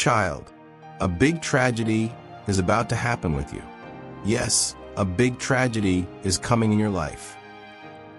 Child, a big tragedy is about to happen with you. Yes, a big tragedy is coming in your life.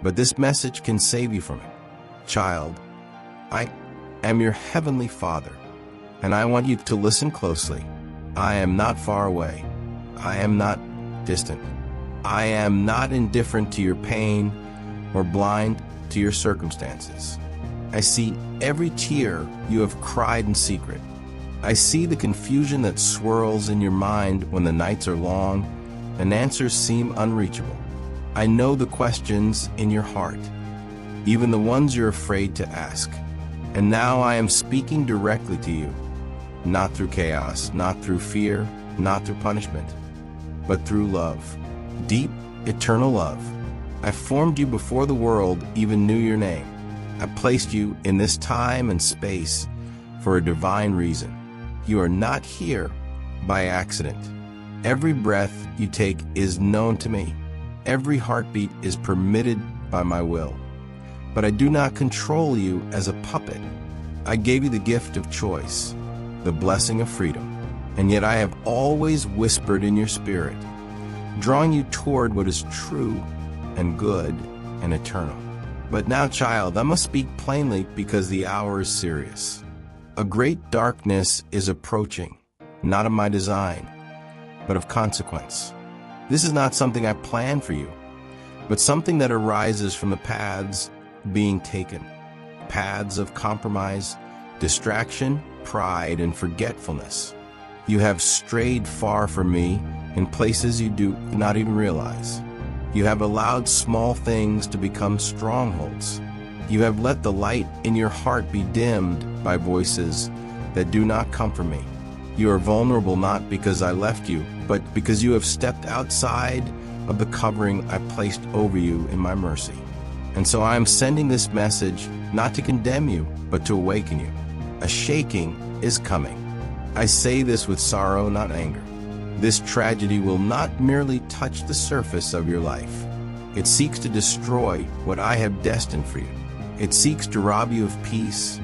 But this message can save you from it. Child, I am your heavenly Father, and I want you to listen closely. I am not far away. I am not distant. I am not indifferent to your pain or blind to your circumstances. I see every tear you have cried in secret. I see the confusion that swirls in your mind when the nights are long and answers seem unreachable. I know the questions in your heart, even the ones you're afraid to ask. And now I am speaking directly to you, not through chaos, not through fear, not through punishment, but through love, deep, eternal love. I formed you before the world even knew your name. I placed you in this time and space for a divine reason. You are not here by accident. Every breath you take is known to me. Every heartbeat is permitted by my will. But I do not control you as a puppet. I gave you the gift of choice, the blessing of freedom. And yet I have always whispered in your spirit, drawing you toward what is true and good and eternal. But now, child, I must speak plainly because the hour is serious. A great darkness is approaching, not of my design, but of consequence. This is not something I planned for you, but something that arises from the paths being taken, paths of compromise, distraction, pride, and forgetfulness. You have strayed far from me in places you do not even realize. You have allowed small things to become strongholds. You have let the light in your heart be dimmed by voices that do not comfort me. You are vulnerable not because I left you, but because you have stepped outside of the covering I placed over you in my mercy. And so I am sending this message not to condemn you, but to awaken you. A shaking is coming. I say this with sorrow, not anger. This tragedy will not merely touch the surface of your life. It seeks to destroy what I have destined for you. It seeks to rob you of peace,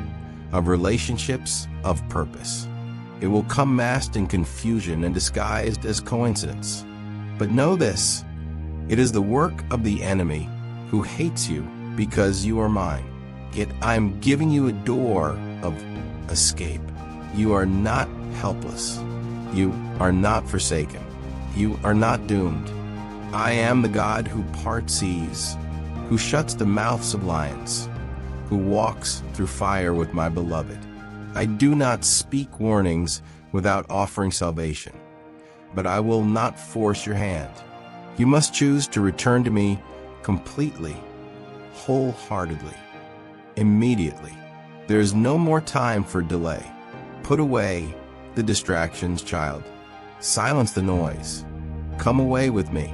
of relationships, of purpose. It will come masked in confusion and disguised as coincidence. But know this, it is the work of the enemy who hates you because you are mine. Yet I am giving you a door of escape. You are not helpless. You are not forsaken. You are not doomed. I am the God who parts seas, who shuts the mouths of lions, who walks through fire with my beloved. I do not speak warnings without offering salvation, but I will not force your hand. You must choose to return to me completely, wholeheartedly, immediately. There is no more time for delay. Put away the distractions, child. Silence the noise. Come away with me.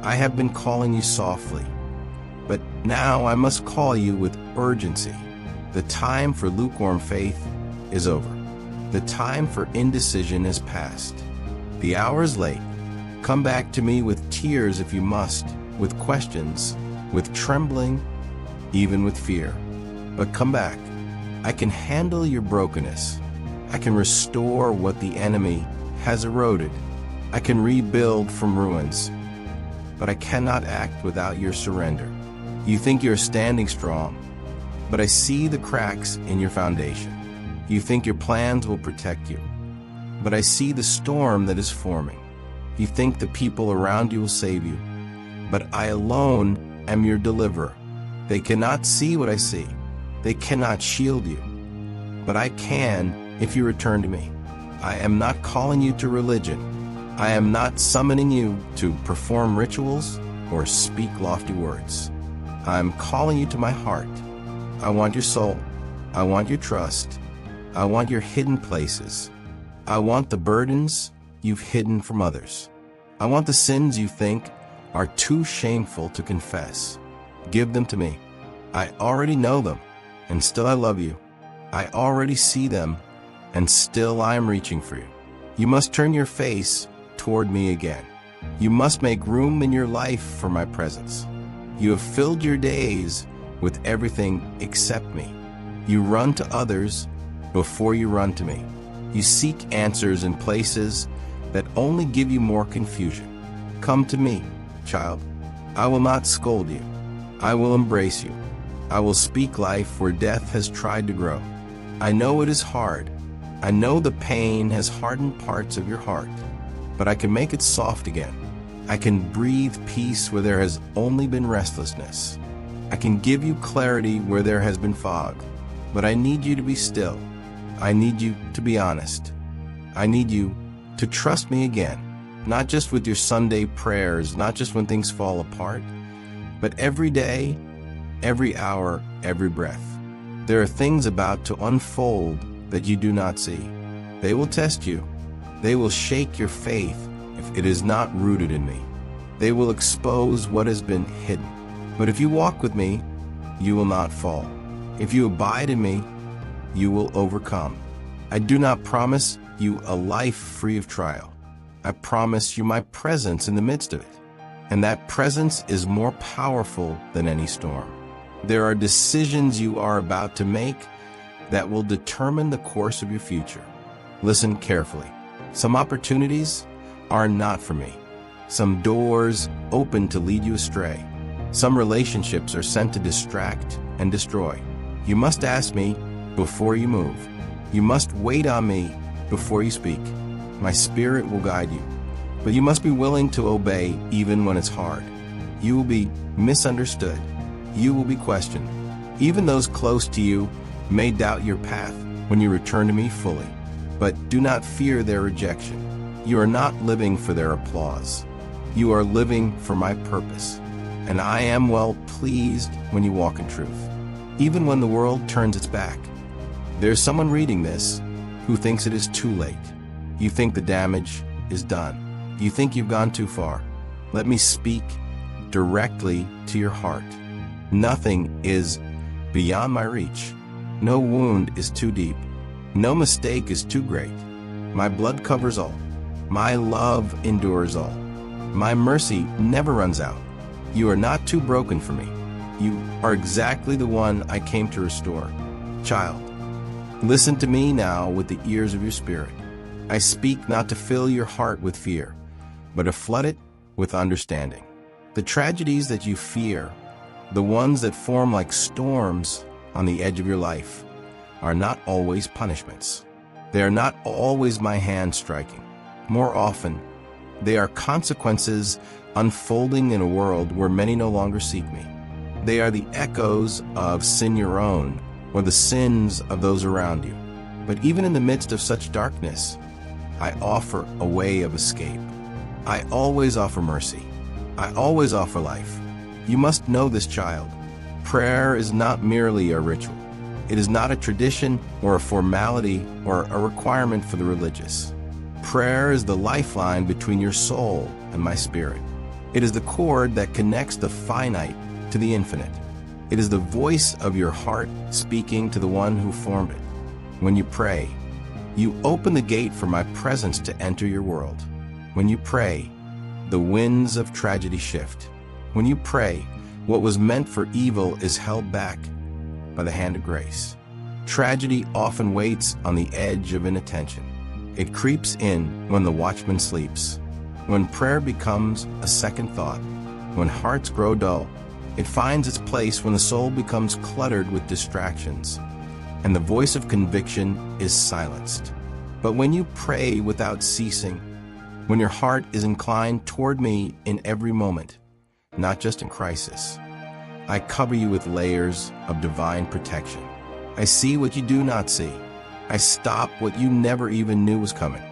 I have been calling you softly, but now I must call you with urgency. The time for lukewarm faith is over. The time for indecision is past. The hour is late. Come back to me with tears if you must, with questions, with trembling, even with fear. But come back. I can handle your brokenness. I can restore what the enemy has eroded. I can rebuild from ruins. But I cannot act without your surrender. You think you're standing strong, but I see the cracks in your foundation. You think your plans will protect you, but I see the storm that is forming. You think the people around you will save you, but I alone am your deliverer. They cannot see what I see. They cannot shield you, but I can if you return to me. I am not calling you to religion. I am not summoning you to perform rituals or speak lofty words. I am calling you to my heart. I want your soul. I want your trust. I want your hidden places. I want the burdens you've hidden from others. I want the sins you think are too shameful to confess. Give them to me. I already know them, and still I love you. I already see them, and still I am reaching for you. You must turn your face toward me again. You must make room in your life for my presence. You have filled your days with everything except me. You run to others before you run to me. You seek answers in places that only give you more confusion. Come to me, child. I will not scold you. I will embrace you. I will speak life where death has tried to grow. I know it is hard. I know the pain has hardened parts of your heart, but I can make it soft again. I can breathe peace where there has only been restlessness. I can give you clarity where there has been fog, but I need you to be still. I need you to be honest. I need you to trust me again, not just with your Sunday prayers, not just when things fall apart, but every day, every hour, every breath. There are things about to unfold that you do not see. They will test you. They will shake your faith if it is not rooted in me. They will expose what has been hidden. But if you walk with me, you will not fall. If you abide in me, you will overcome. I do not promise you a life free of trial. I promise you my presence in the midst of it. And that presence is more powerful than any storm. There are decisions you are about to make that will determine the course of your future. Listen carefully. Some opportunities are not for me. Some doors open to lead you astray. Some relationships are sent to distract and destroy. You must ask me before you move. You must wait on me before you speak. My spirit will guide you, but you must be willing to obey even when it's hard. You will be misunderstood. You will be questioned. Even those close to you may doubt your path when you return to me fully, but do not fear their rejection. You are not living for their applause. You are living for my purpose, and I am well pleased when you walk in truth. Even when the world turns its back, there's someone reading this who thinks it is too late. You think the damage is done. You think you've gone too far. Let me speak directly to your heart. Nothing is beyond my reach. No wound is too deep. No mistake is too great. My blood covers all. My love endures all. My mercy never runs out. You are not too broken for me. You are exactly the one I came to restore. Child, listen to me now with the ears of your spirit. I speak not to fill your heart with fear, but to flood it with understanding. The tragedies that you fear, the ones that form like storms on the edge of your life, are not always punishments. They are not always my hand striking. More often, they are consequences unfolding in a world where many no longer seek me. They are the echoes of sin your own or the sins of those around you. But even in the midst of such darkness, I offer a way of escape. I always offer mercy. I always offer life. You must know this, child. Prayer is not merely a ritual. It is not a tradition or a formality or a requirement for the religious. Prayer is the lifeline between your soul and my spirit. It is the cord that connects the finite to the infinite. It is the voice of your heart speaking to the one who formed it. When you pray, you open the gate for my presence to enter your world. When you pray, the winds of tragedy shift. When you pray, what was meant for evil is held back by the hand of grace. Tragedy often waits on the edge of inattention. It creeps in when the watchman sleeps. When prayer becomes a second thought, when hearts grow dull, it finds its place when the soul becomes cluttered with distractions and the voice of conviction is silenced. But when you pray without ceasing, when your heart is inclined toward me in every moment, not just in crisis, I cover you with layers of divine protection. I see what you do not see. I stop what you never even knew was coming.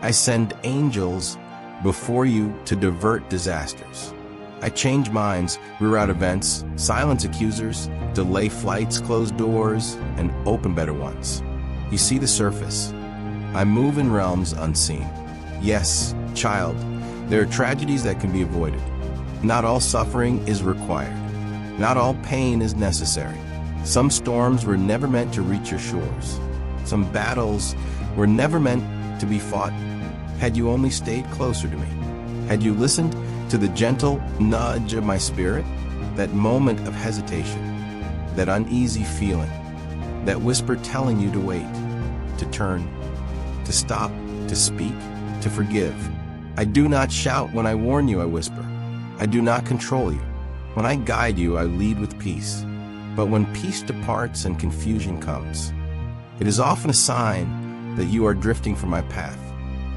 I send angels before you to divert disasters. I change minds, reroute events, silence accusers, delay flights, close doors, and open better ones. You see the surface. I move in realms unseen. Yes, child, there are tragedies that can be avoided. Not all suffering is required. Not all pain is necessary. Some storms were never meant to reach your shores. Some battles were never meant to be fought had you only stayed closer to me. Had you listened to the gentle nudge of my spirit, that moment of hesitation, that uneasy feeling, that whisper telling you to wait, to turn, to stop, to speak, to forgive. I do not shout when I warn you, I whisper. I do not control you. When I guide you, I lead with peace. But when peace departs and confusion comes, it is often a sign that you are drifting from my path.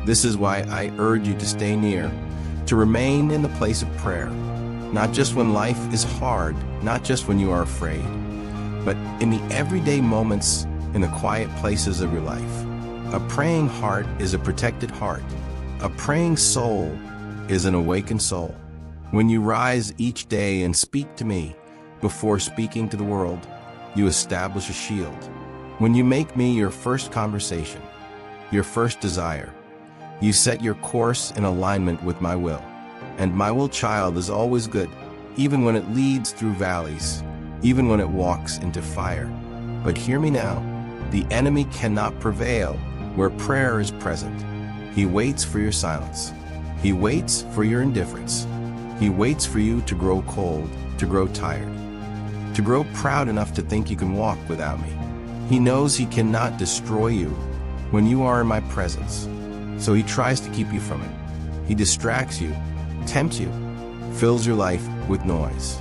This is why I urge you to stay near, to remain in the place of prayer, not just when life is hard, not just when you are afraid, but in the everyday moments, in the quiet places of your life. A praying heart is a protected heart. A praying soul is an awakened soul. When you rise each day and speak to me before speaking to the world, you establish a shield. When you make me your first conversation, your first desire, you set your course in alignment with my will. And my will, child, is always good, even when it leads through valleys, even when it walks into fire. But hear me now, the enemy cannot prevail where prayer is present. He waits for your silence. He waits for your indifference. He waits for you to grow cold, to grow tired, to grow proud enough to think you can walk without me. He knows he cannot destroy you when you are in my presence, so he tries to keep you from it. He distracts you, tempts you, fills your life with noise.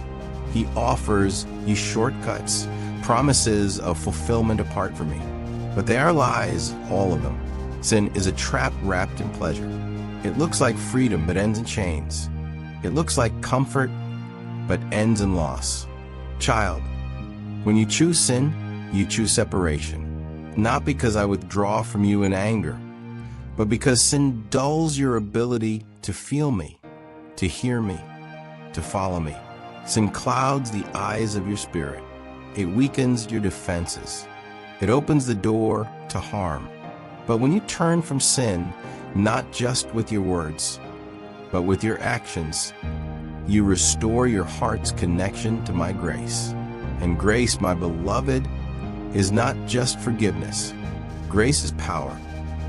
He offers you shortcuts, promises of fulfillment apart from me. But they are lies, all of them. Sin is a trap wrapped in pleasure. It looks like freedom but ends in chains. It looks like comfort but ends in loss. Child, when you choose sin, you choose separation. Not because I withdraw from you in anger, but because sin dulls your ability to feel me, to hear me, to follow me. Sin clouds the eyes of your spirit. It weakens your defenses. It opens the door to harm. But when you turn from sin, not just with your words, but with your actions, you restore your heart's connection to my grace. And grace, my beloved, is not just forgiveness. Grace is power.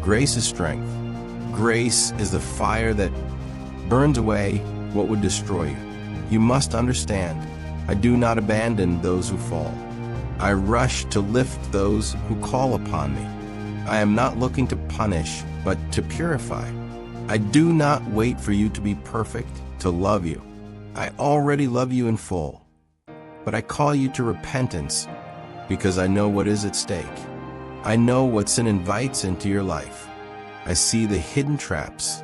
Grace is strength. Grace is the fire that burns away what would destroy you. You must understand, I do not abandon those who fall. I rush to lift those who call upon me. I am not looking to punish, but to purify. I do not wait for you to be perfect to love you. I already love you in full. But I call you to repentance because I know what is at stake. I know what sin invites into your life. I see the hidden traps.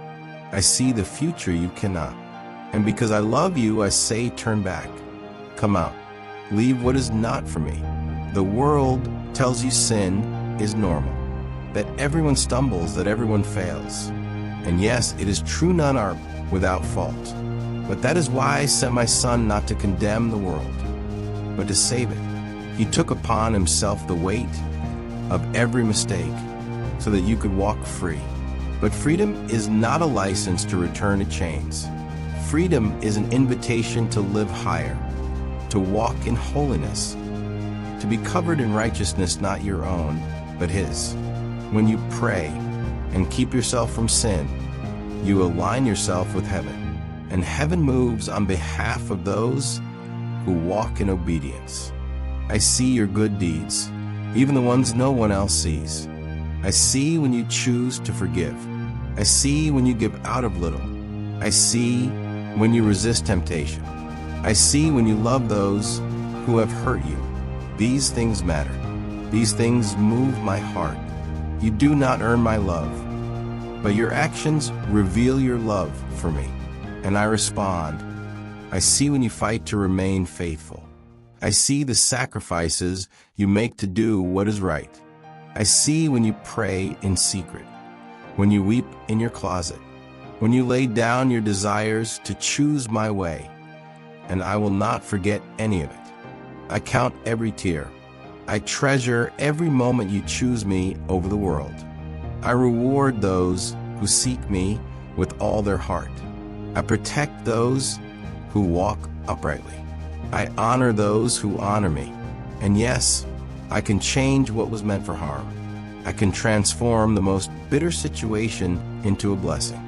I see the future you cannot. And because I love you, I say turn back. Come out. Leave what is not for me. The world tells you sin is normal, that everyone stumbles, that everyone fails. And yes, it is true, none are without fault. But that is why I sent my Son not to condemn the world, but to save it. He took upon himself the weight of every mistake so that you could walk free. But freedom is not a license to return to chains. Freedom is an invitation to live higher, to walk in holiness, to be covered in righteousness not your own, but His. When you pray and keep yourself from sin, you align yourself with heaven, and heaven moves on behalf of those who walk in obedience. I see your good deeds, even the ones no one else sees. I see when you choose to forgive. I see when you give out of little. I see when you resist temptation. I see when you love those who have hurt you. These things matter. These things move my heart. You do not earn my love, but your actions reveal your love for me. And I respond. I see when you fight to remain faithful. I see the sacrifices you make to do what is right. I see when you pray in secret, when you weep in your closet, when you lay down your desires to choose my way, and I will not forget any of it. I count every tear. I treasure every moment you choose me over the world. I reward those who seek me with all their heart. I protect those who walk uprightly. I honor those who honor me. And yes, I can change what was meant for harm. I can transform the most bitter situation into a blessing.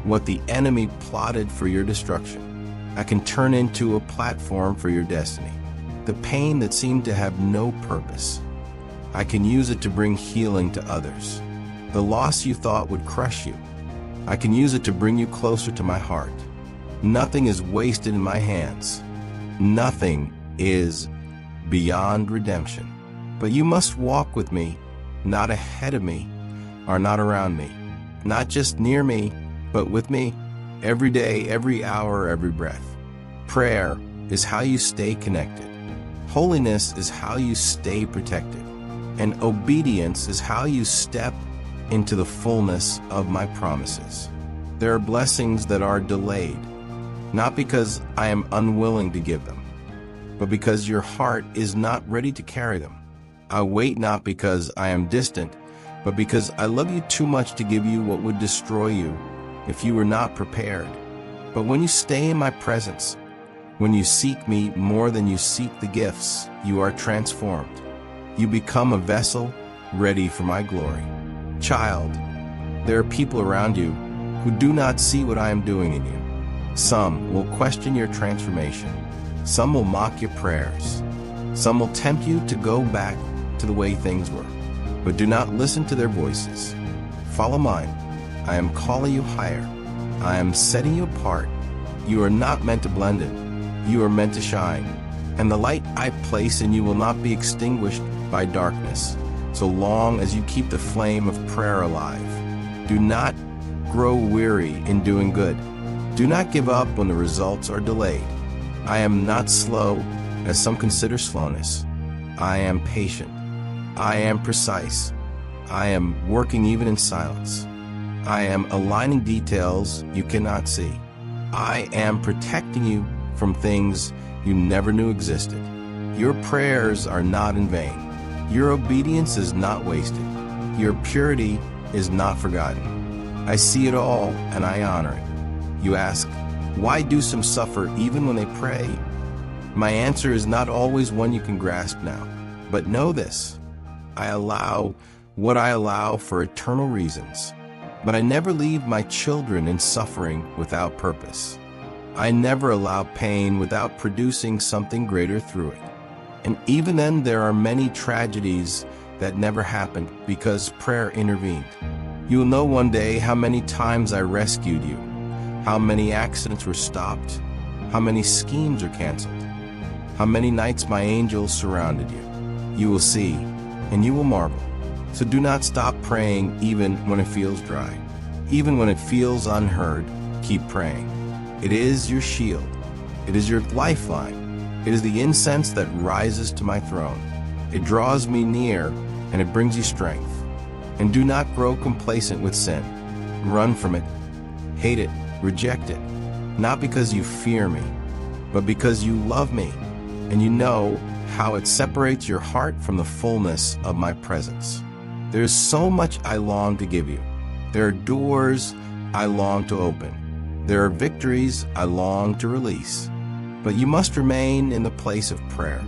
What the enemy plotted for your destruction, I can turn into a platform for your destiny. The pain that seemed to have no purpose, I can use it to bring healing to others. The loss you thought would crush you, I can use it to bring you closer to my heart. Nothing is wasted in my hands. Nothing is beyond redemption. But you must walk with me, not ahead of me, or not around me. Not just near me, but with me, every day, every hour, every breath. Prayer is how you stay connected. Holiness is how you stay protected. And obedience is how you step into the fullness of my promises. There are blessings that are delayed, not because I am unwilling to give them, but because your heart is not ready to carry them. I wait not because I am distant, but because I love you too much to give you what would destroy you if you were not prepared. But when you stay in my presence, when you seek me more than you seek the gifts, you are transformed. You become a vessel ready for my glory. Child, there are people around you who do not see what I am doing in you. Some will question your transformation. Some will mock your prayers. Some will tempt you to go back to the way things were. But do not listen to their voices. Follow mine. I am calling you higher. I am setting you apart. You are not meant to blend in. You are meant to shine. And the light I place in you will not be extinguished by darkness, so long as you keep the flame of prayer alive. Do not grow weary in doing good. Do not give up when the results are delayed. I am not slow, as some consider slowness. I am patient. I am precise. I am working even in silence. I am aligning details you cannot see. I am protecting you from things you never knew existed. Your prayers are not in vain. Your obedience is not wasted. Your purity is not forgotten. I see it all and I honor it. You ask, why do some suffer even when they pray? My answer is not always one you can grasp now. But know this, I allow what I allow for eternal reasons. But I never leave my children in suffering without purpose. I never allow pain without producing something greater through it. And even then, there are many tragedies that never happened because prayer intervened. You will know one day how many times I rescued you, how many accidents were stopped, how many schemes are canceled, how many nights my angels surrounded you. You will see, and you will marvel. So do not stop praying even when it feels dry. Even when it feels unheard, keep praying. It is your shield. It is your lifeline. It is the incense that rises to my throne. It draws me near, and it brings you strength. And do not grow complacent with sin. Run from it. Hate it. Reject it. Not because you fear me, but because you love me, and you know how it separates your heart from the fullness of my presence. There is so much I long to give you. There are doors I long to open. There are victories I long to release. But you must remain in the place of prayer.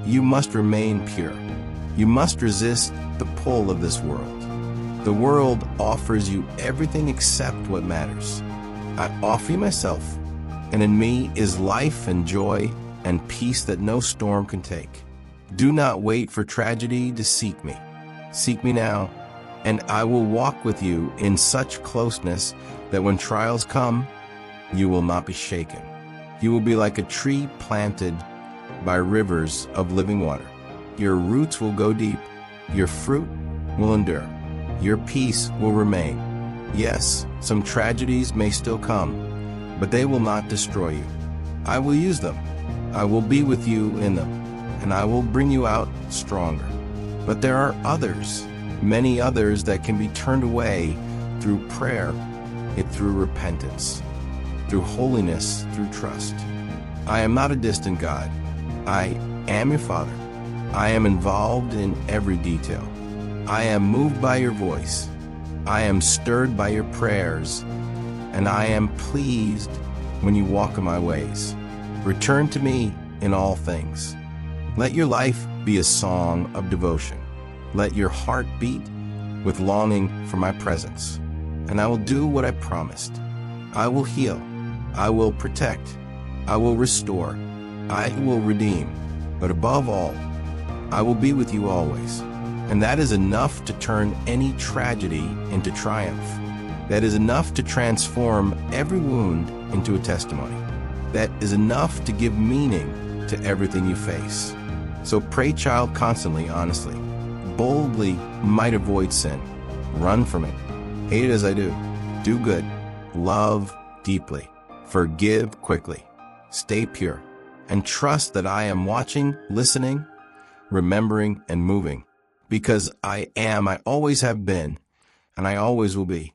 You must remain pure. You must resist the pull of this world. The world offers you everything except what matters. I offer you myself, and in me is life and joy and peace that no storm can take. Do not wait for tragedy to seek me. Seek me now, and I will walk with you in such closeness that when trials come, you will not be shaken. You will be like a tree planted by rivers of living water. Your roots will go deep. Your fruit will endure. Your peace will remain. Yes, some tragedies may still come, but they will not destroy you. I will use them. I will be with you in them, and I will bring you out stronger. But there are others, many others that can be turned away through prayer, through repentance, through holiness, through trust. I am not a distant God. I am your Father. I am involved in every detail. I am moved by your voice. I am stirred by your prayers, and I am pleased when you walk in my ways. Return to me in all things. Let your life be a song of devotion. Let your heart beat with longing for my presence. And I will do what I promised. I will heal. I will protect. I will restore. I will redeem. But above all, I will be with you always. And that is enough to turn any tragedy into triumph. That is enough to transform every wound into a testimony. That is enough to give meaning to everything you face. So pray, child, constantly, honestly. Boldly might avoid sin. Run from it. Hate it as I do. Do good. Love deeply. Forgive quickly. Stay pure. And trust that I am watching, listening, remembering, and moving. Because I always have been, and I always will be.